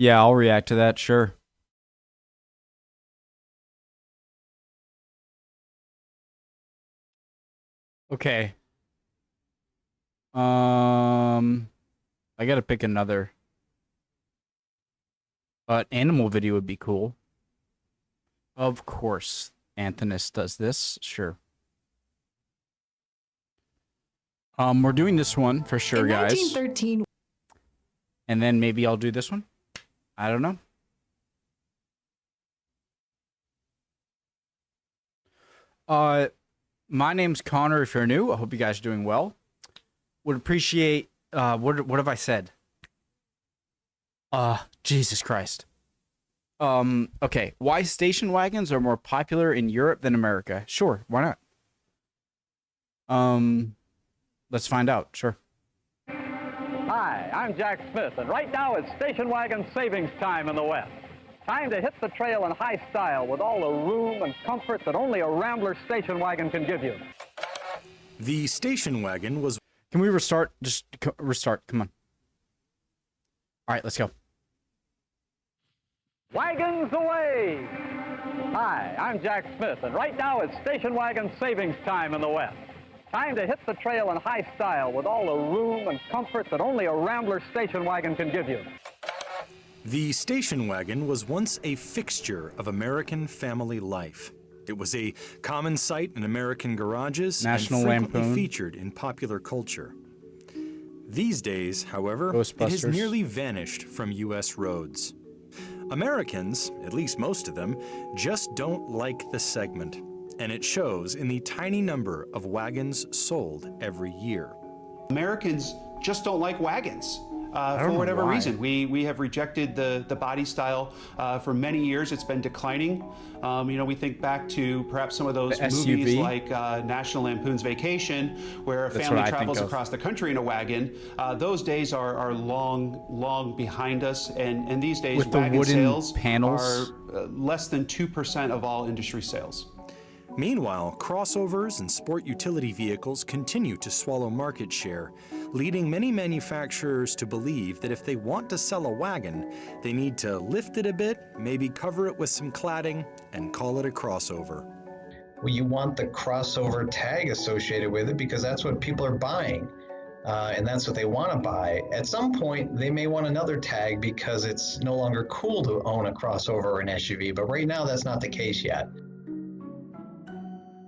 Yeah, I'll react to that, sure. Okay. I gotta pick another. But animal video would be cool. Of course, Anthonus does this. Sure. We're doing this one for sure, In guys. 1913, And then maybe I'll do this one. I don't know. My name's Connor. If you're new, I hope you guys are doing well. Would appreciate. What have I said? Jesus Christ. Okay. Why station wagons are more popular in Europe than America? Sure. Why not? Let's find out. Sure. Hi, I'm Jack Smith, and right now it's station wagon savings time in the West. Time to hit the trail in high style with all the room and comfort that only a Rambler station wagon can give you. The station wagon was... Can we restart? Just restart. Come on. All right, let's go. Wagons away! Hi, I'm Jack Smith, and right now it's station wagon savings time in the West. Time to hit the trail in high style with all the room and comfort that only a Rambler station wagon can give you. The station wagon was once a fixture of American family life. It was a common sight in American garages National and frequently Lampoon. featured in popular culture. These days, however, it has Ghostbusters. nearly vanished from U.S. roads. Americans, at least most of them, just don't like the segment, and it shows in the tiny number of wagons sold every year. Americans just don't like wagons. For know whatever why. reason. We have rejected the body style for many years. It's been declining. We think back to perhaps some of those The movies SUV? like National Lampoon's Vacation, where a That's family what I think travels of. across the country in a wagon. Those days are long behind us, and these days With the wagon wooden sales panels? are less than 2% of all industry sales. Meanwhile, crossovers and sport utility vehicles continue to swallow market share, leading many manufacturers to believe that if they want to sell a wagon, they need to lift it a bit, maybe cover it with some cladding, and call it a crossover. Well, you want the crossover tag associated with it because that's what people are buying. And that's what they want to buy. At some point, they may want another tag because it's no longer cool to own a crossover or an SUV, but right now that's not the case yet.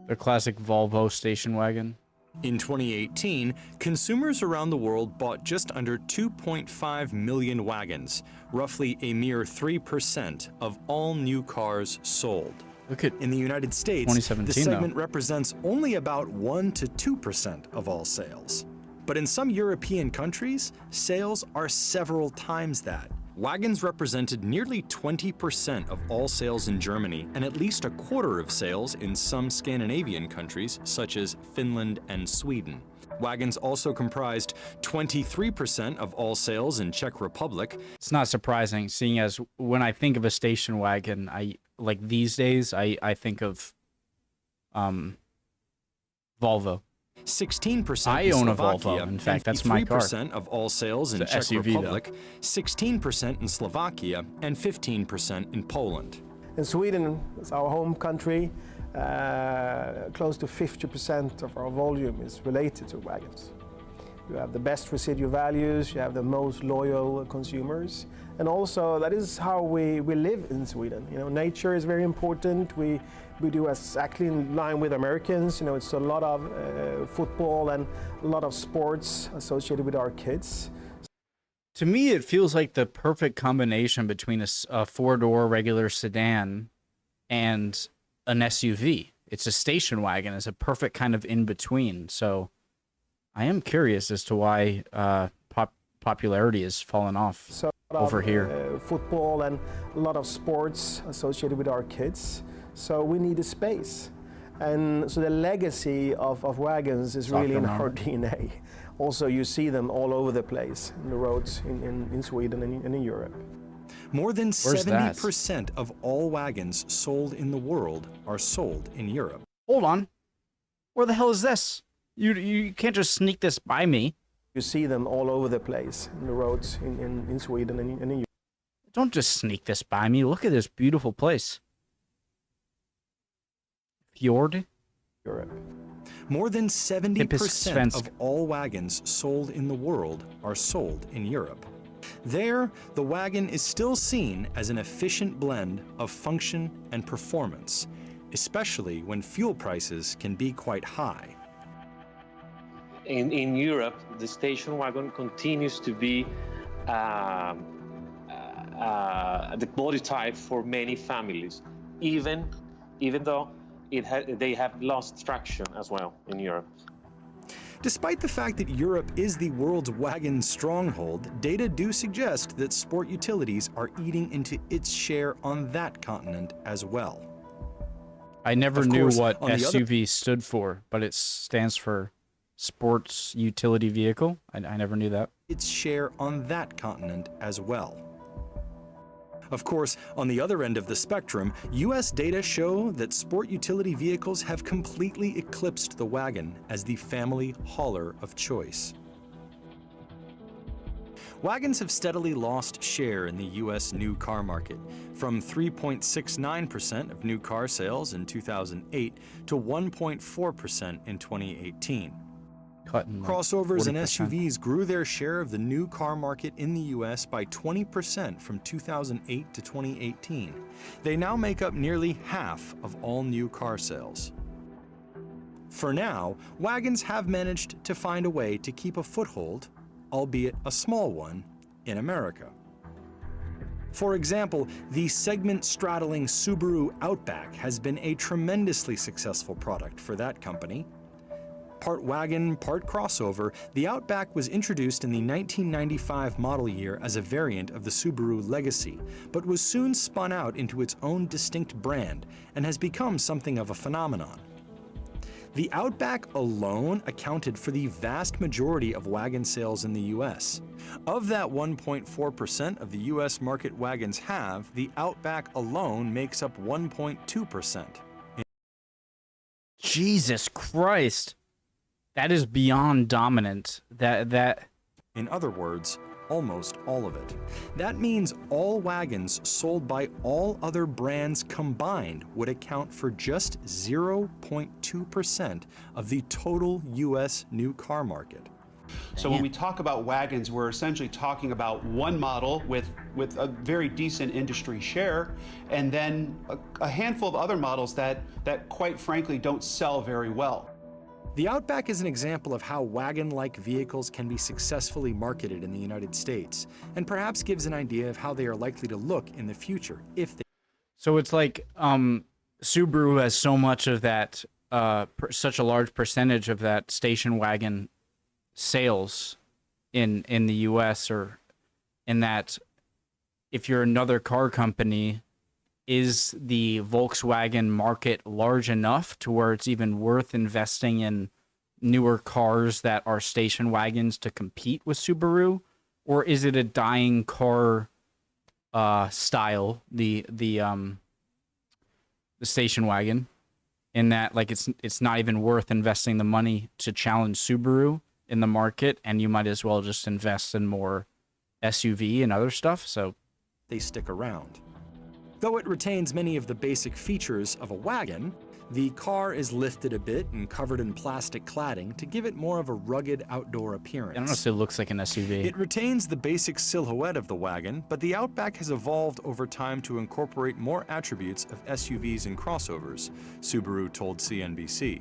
The classic Volvo station wagon. In 2018, consumers around the world bought just under 2.5 million wagons, roughly a mere 3% of all new cars sold. Look at In the United States, 2017 the though. segment represents only about 1 to 2% of all sales. But in some European countries, sales are several times that. Wagons represented nearly 20% of all sales in Germany and at least a quarter of sales in some Scandinavian countries, such as Finland and Sweden. Wagons also comprised 23% of all sales in Czech Republic. It's not surprising, seeing as when I think of a station wagon, these days I think of Volvo. 16% I in own a Slovakia, Volvo. In fact, that's my car. 3% of all sales in It's Czech a SUV though. Republic, 16% in Slovakia, and 15% in Poland. In Sweden, it's our home country, close to 50% of our volume is related to wagons. You have the best residual values, you have the most loyal consumers, and also that is how we live in Sweden. Nature is very important. We do exactly in line with Americans. It's a lot of football and a lot of sports associated with our kids. To me, it feels like the perfect combination between a four-door regular sedan and an SUV. It's a station wagon. It's a perfect kind of in-between. So I am curious as to why popularity has fallen off So over here. Football and a lot of sports associated with our kids. So we need a space. And so the legacy of wagons is really in our DNA. Also, you see them all over the place in the roads in Sweden and in Europe. More than Where's that? 70% of all wagons sold in the world are sold in Europe. Hold on. Where the hell is this? You can't just sneak this by me. You see them all over the place in the roads in Sweden and in Europe. Don't just sneak this by me. Look at this beautiful place. Fjord. Europe. More than 70% Typisk of all wagons sold in the world are sold in Europe. There, the wagon is still seen as an efficient blend of function and performance, especially when fuel prices can be quite high. In Europe, the station wagon continues to be the body type for many families, even though they have lost traction as well in Europe. Despite the fact that Europe is the world's wagon stronghold, data do suggest that sport utilities are eating into its share on that continent as well. I never Of knew course, what on the other- SUV stood for, but it stands for Sports Utility Vehicle. I never knew that. Its share on that continent as well. Of course, on the other end of the spectrum, US data show that sport utility vehicles have completely eclipsed the wagon as the family hauler of choice. Wagons have steadily lost share in the US new car market, from 3.69% of new car sales in 2008 to 1.4% in 2018. Cutting like Crossovers and 40%. SUVs grew their share of the new car market in the US by 20% from 2008 to 2018. They now make up nearly half of all new car sales. For now, wagons have managed to find a way to keep a foothold, albeit a small one, in America. For example, the segment-straddling Subaru Outback has been a tremendously successful product for that company. Part wagon, part crossover, the Outback was introduced in the 1995 model year as a variant of the Subaru Legacy, but was soon spun out into its own distinct brand and has become something of a phenomenon. The Outback alone accounted for the vast majority of wagon sales in the US. Of that 1.4% of the US market wagons have, the Outback alone makes up 1.2%. Jesus Christ. That is beyond dominant. In other words, almost all of it. That means all wagons sold by all other brands combined would account for just 0.2% of the total US new car market. So when we talk about wagons, we're essentially talking about one model with a very decent industry share, and then a handful of other models that quite frankly don't sell very well. The Outback is an example of how wagon-like vehicles can be successfully marketed in the United States, and perhaps gives an idea of how they are likely to look in the future if they... So it's like Subaru has so much of that, such a large percentage of that station wagon sales in the US, or in that if you're another car company, is the Volkswagen market large enough to where it's even worth investing in newer cars that are station wagons to compete with Subaru? Or is it a dying car style, the station wagon, in that like it's not even worth investing the money to challenge Subaru in the market, and you might as well just invest in more SUV and other stuff? So they stick around. Though it retains many of the basic features of a wagon, the car is lifted a bit and covered in plastic cladding to give it more of a rugged outdoor appearance. I don't know if it looks like an SUV. It retains the basic silhouette of the wagon, but the Outback has evolved over time to incorporate more attributes of SUVs and crossovers, Subaru told CNBC.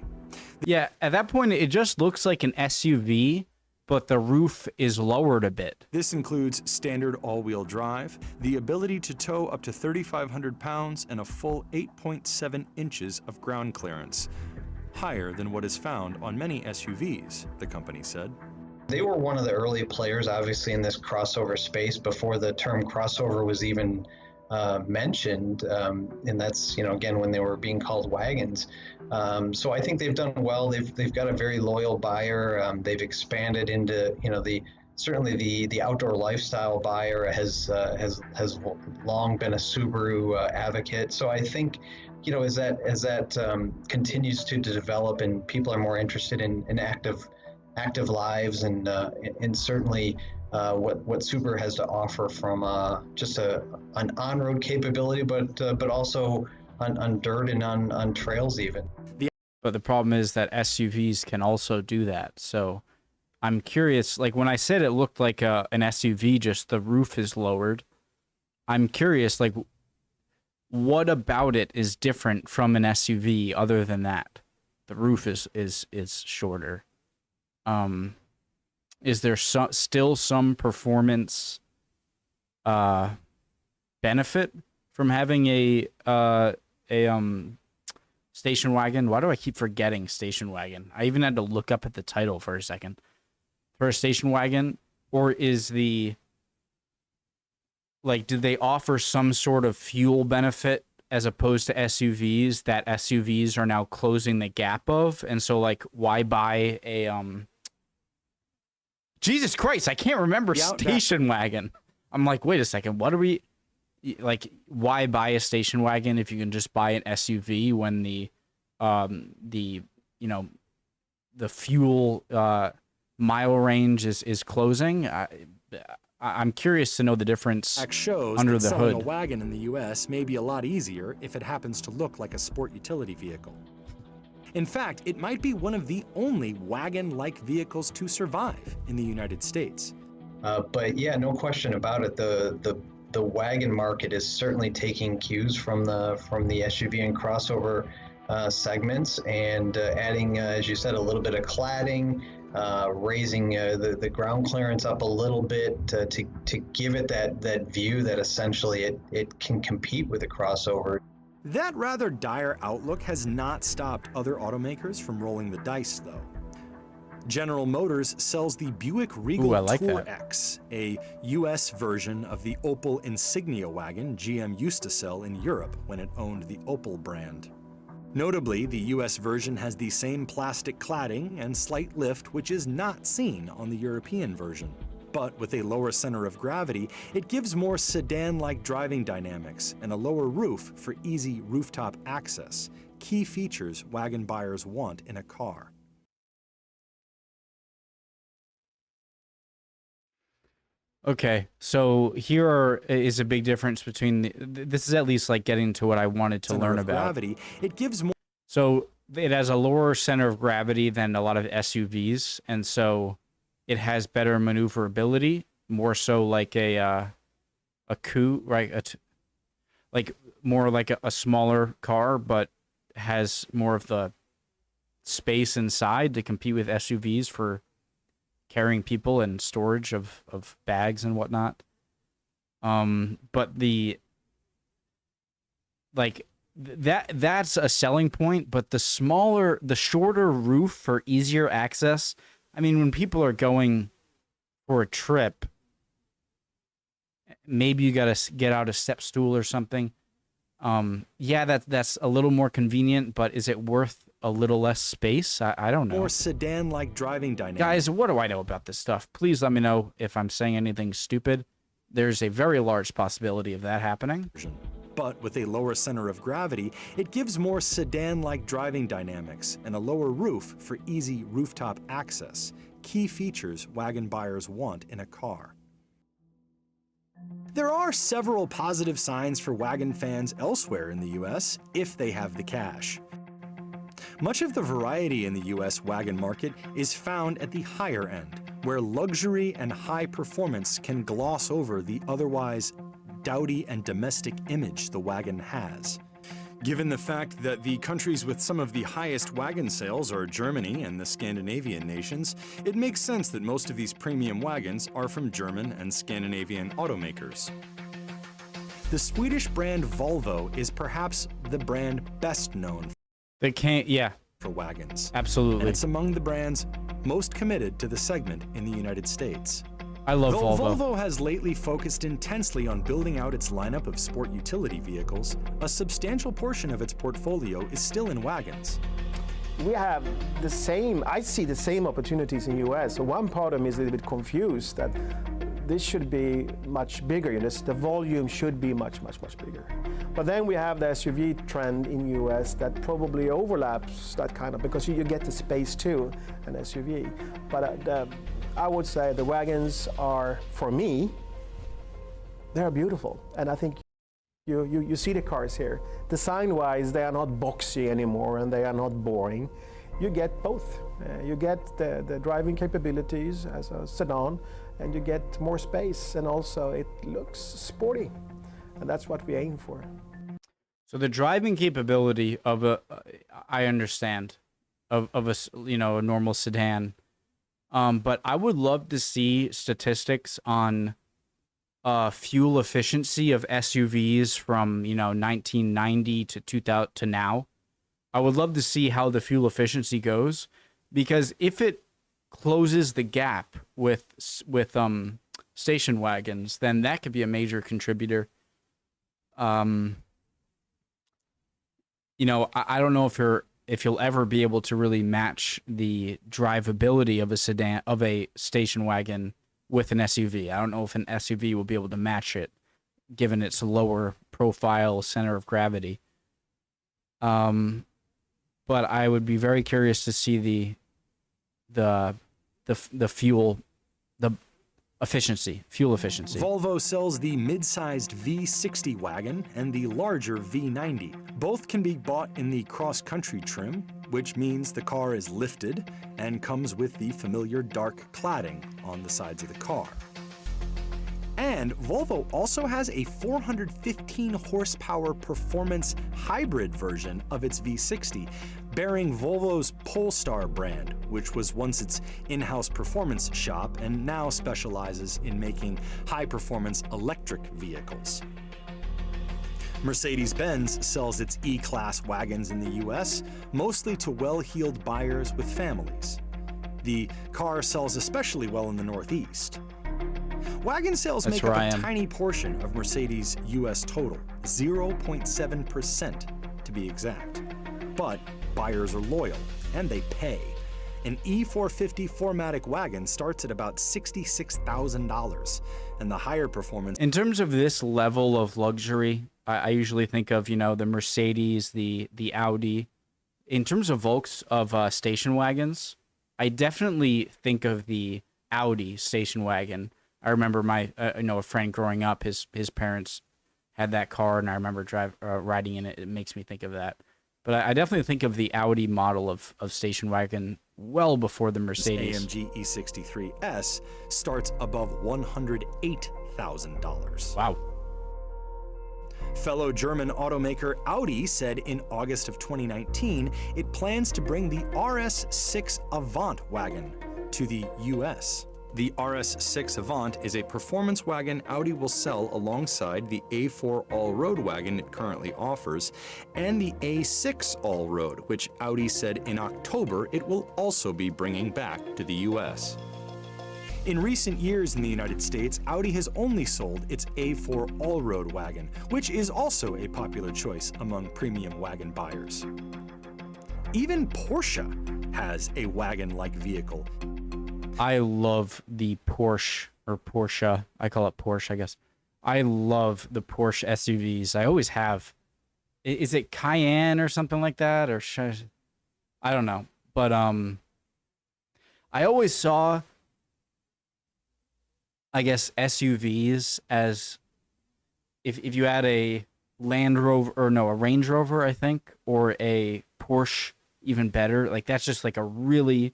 Yeah, at that point, it just looks like an SUV, but the roof is lowered a bit. This includes standard all-wheel drive, the ability to tow up to 3,500 pounds, and a full 8.7 inches of ground clearance, higher than what is found on many SUVs, the company said. They were one of the early players, obviously, in this crossover space before the term crossover was even mentioned, and that's, again, when they were being called wagons. So I think they've done well. They've got a very loyal buyer. They've expanded into, certainly the outdoor lifestyle buyer has long been a Subaru advocate. So I think, as that continues to develop and people are more interested in active lives, and certainly what Subaru has to offer from just an on-road capability, but also on dirt and on trails even. But the problem is that SUVs can also do that. So I'm curious, like when I said it looked like an SUV, just the roof is lowered. I'm curious, like, what about it is different from an SUV other than that? The roof is shorter. Is there still some performance benefit from having a station wagon? Why do I keep forgetting station wagon? I even had to look up at the title for a second. For a station wagon, or is the, like, do they offer some sort of fuel benefit as opposed to SUVs that SUVs are now closing the gap of? And so, like, why buy a Jesus Christ, I can't remember station wagon. I'm like, wait a second, what are we, like, why buy a station wagon if you can just buy an SUV when the you know, the fuel mile range is closing? I'm curious to know the difference Shows under that the selling hood. a wagon in the US may be a lot easier if it happens to look like a sport utility vehicle. In fact, it might be one of the only wagon-like vehicles to survive in the United States. But yeah, no question about it. The wagon market is certainly taking cues from the SUV and crossover segments, and adding, as you said, a little bit of cladding, raising the ground clearance up a little bit to give it that view that essentially it can compete with a crossover. That rather dire outlook has not stopped other automakers from rolling the dice, though. General Motors sells the Buick Regal Tour X, a US version of the Opel Insignia wagon GM used to sell in Europe when it owned the Opel brand. Notably, the US version has the same plastic cladding and slight lift, which is not seen on the European version. But with a lower center of gravity, it gives more sedan-like driving dynamics and a lower roof for easy rooftop access, key features wagon buyers want in a car. Okay, so here is a big difference between this is at least like getting to what I wanted to learn about. Gravity, it gives more. So it has a lower center of gravity than a lot of SUVs, and so it has better maneuverability, more so like a coupe, right? Like more like a smaller car, but has more of the space inside to compete with SUVs for carrying people and storage of bags and whatnot. But that's a selling point, but the shorter roof for easier access. I mean, when people are going for a trip, maybe you got to get out a step stool or something. Yeah, that's a little more convenient, but is it worth a little less space? I don't know. More sedan-like driving dynamics. Guys, what do I know about this stuff? Please let me know if I'm saying anything stupid. There's a very large possibility of that happening. But with a lower center of gravity, it gives more sedan-like driving dynamics and a lower roof for easy rooftop access, key features wagon buyers want in a car. There are several positive signs for wagon fans elsewhere in the US if they have the cash. Much of the variety in the US wagon market is found at the higher end, where luxury and high performance can gloss over the otherwise dowdy and domestic image the wagon has. Given the fact that the countries with some of the highest wagon sales are Germany and the Scandinavian nations, it makes sense that most of these premium wagons are from German and Scandinavian automakers. The Swedish brand Volvo is perhaps the brand best known for wagons. Absolutely. And it's among the brands most committed to the segment in the United States. I love Though Volvo. Volvo has lately focused intensely on building out its lineup of sport utility vehicles, a substantial portion of its portfolio is still in wagons. We have the same, I see the same opportunities in US. So one part of me is a little bit confused that this should be much bigger. The volume should be much bigger. But then we have the SUV trend in US that probably overlaps that kind of, because you get the space too, an SUV. But I would say the wagons are, for me, they're beautiful. And I think you see the cars here. Design-wise, they are not boxy anymore and they are not boring. You get both. You get the driving capabilities as a sedan, and you get more space, and also it looks sporty. And that's what we aim for. So the driving capability of I understand, of a a normal sedan, but I would love to see statistics on fuel efficiency of SUVs from 1990 to 2000 to now. I would love to see how the fuel efficiency goes, because if it closes the gap with station wagons, then that could be a major contributor. I don't know if you'll ever be able to really match the drivability of a station wagon with an SUV. I don't know if an SUV will be able to match it, given its lower profile center of gravity. But I would be very curious to see the fuel efficiency. Volvo sells the mid-sized V60 wagon and the larger V90. Both can be bought in the cross-country trim, which means the car is lifted and comes with the familiar dark cladding on the sides of the car. And Volvo also has a 415 horsepower performance hybrid version of its V60, bearing Volvo's Polestar brand, which was once its in-house performance shop and now specializes in making high-performance electric vehicles. Mercedes-Benz sells its E-Class wagons in the US, mostly to well-heeled buyers with families. The car sells especially well in the Northeast. Wagon sales make up a tiny portion of Mercedes' US total, 0.7% to be exact. But buyers are loyal, and they pay. An E450 4MATIC wagon starts at about $66,000, and the higher performance... In terms of this level of luxury, I usually think of, the Mercedes, the Audi. In terms of station wagons, I definitely think of the Audi station wagon. I remember a friend growing up, his parents had that car, and I remember riding in it. It makes me think of that. But I definitely think of the Audi model of station wagon well before the Mercedes. AMG E63S starts above $108,000. Wow. Fellow German automaker Audi said in August of 2019 it plans to bring the RS6 Avant wagon to the US. The RS6 Avant is a performance wagon Audi will sell alongside the A4 All-Road wagon it currently offers, and the A6 All-Road, which Audi said in October it will also be bringing back to the US. In recent years in the United States, Audi has only sold its A4 All-Road wagon, which is also a popular choice among premium wagon buyers. Even Porsche has a wagon-like vehicle. I love the Porsche. I call it Porsche, I guess. I love the Porsche SUVs. I always have. Is it Cayenne or something like that? Or I don't know. But I always saw, I guess, SUVs as if you had a Land Rover, or no, a Range Rover, I think, or a Porsche, even better. Like, that's just like a really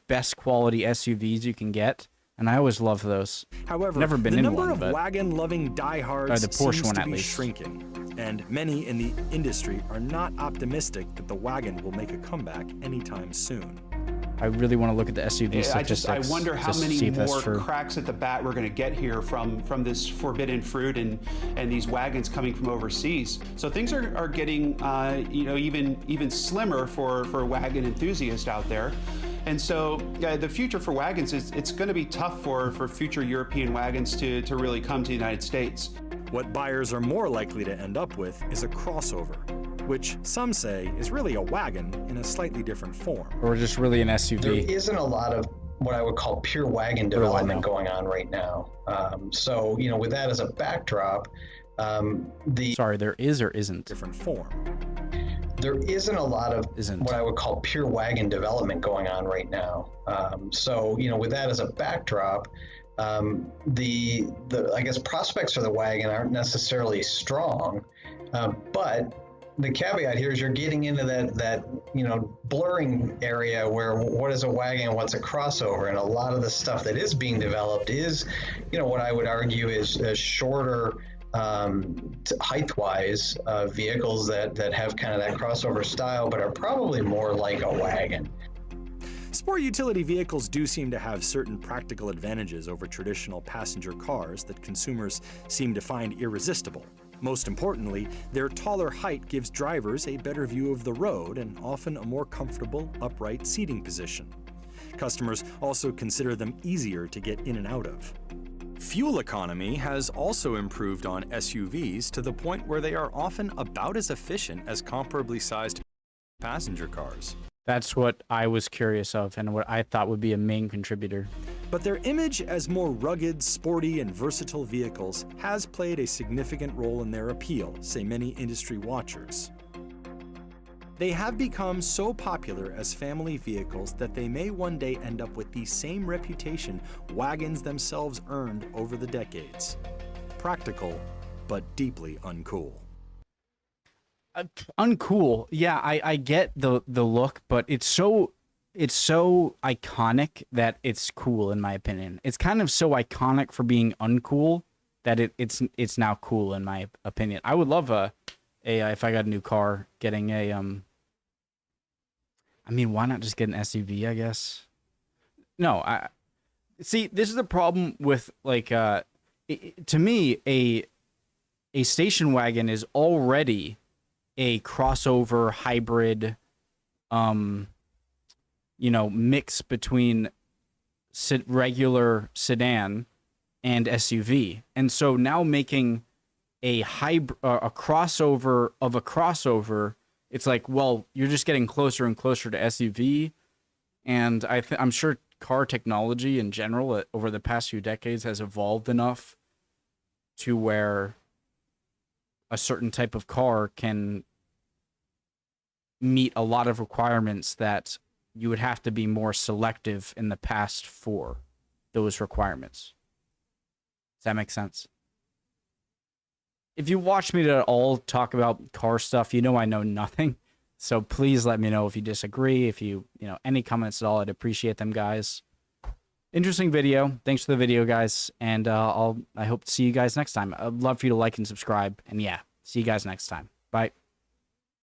best quality SUVs you can get, and I always love those. However, never been the in number one, of wagon-loving diehards the Porsche seems one, to at be least. shrinking, and many in the industry are not optimistic that the wagon will make a comeback anytime soon. I really want to look at the SUV statistics. I wonder how many more true. cracks at the bat we're going to get here from this forbidden fruit and these wagons coming from overseas. So things are getting even slimmer for wagon enthusiasts out there. And so the future for wagons is it's going to be tough for future European wagons to really come to the United States. What buyers are more likely to end up with is a crossover, which some say is really a wagon in a slightly different form. Or just really an SUV. There isn't a lot of what I would call pure wagon development going on right now. So, with that as a backdrop, Sorry, there is or isn't? Different form. there isn't a lot of what I would call pure wagon development going on right now. So, with that as a backdrop, the I guess prospects for the wagon aren't necessarily strong, but the caveat here is you're getting into that blurring area where what is a wagon and what's a crossover, and a lot of the stuff that is being developed is, what I would argue is shorter height-wise vehicles that have kind of that crossover style, but are probably more like a wagon. Sport utility vehicles do seem to have certain practical advantages over traditional passenger cars that consumers seem to find irresistible. Most importantly, their taller height gives drivers a better view of the road and often a more comfortable, upright seating position. Customers also consider them easier to get in and out of. Fuel economy has also improved on SUVs to the point where they are often about as efficient as comparably sized passenger cars. That's what I was curious of and what I thought would be a main contributor. But their image as more rugged, sporty, and versatile vehicles has played a significant role in their appeal, say many industry watchers. They have become so popular as family vehicles that they may one day end up with the same reputation wagons themselves earned over the decades. Practical, but deeply uncool. Uncool. Yeah, I get the look, but it's so iconic that it's cool in my opinion. It's kind of so iconic for being uncool that it's now cool in my opinion. I would love if I got a new car, getting a I mean, why not just get an SUV, I guess? No, see, this is the problem with to me a station wagon is already a crossover hybrid mix between regular sedan and SUV. And so now making a crossover of a crossover, it's like, well, you're just getting closer and closer to SUV. And I'm sure car technology in general over the past few decades has evolved enough to where a certain type of car can meet a lot of requirements that you would have to be more selective in the past for those requirements. Does that make sense? If you watch me at all talk about car stuff, you know I know nothing. So please let me know if you disagree, if you any comments at all. I'd appreciate them, guys. Interesting video. Thanks for the video, guys. And I hope to see you guys next time. I'd love for you to like and subscribe. And yeah, see you guys next time. Bye.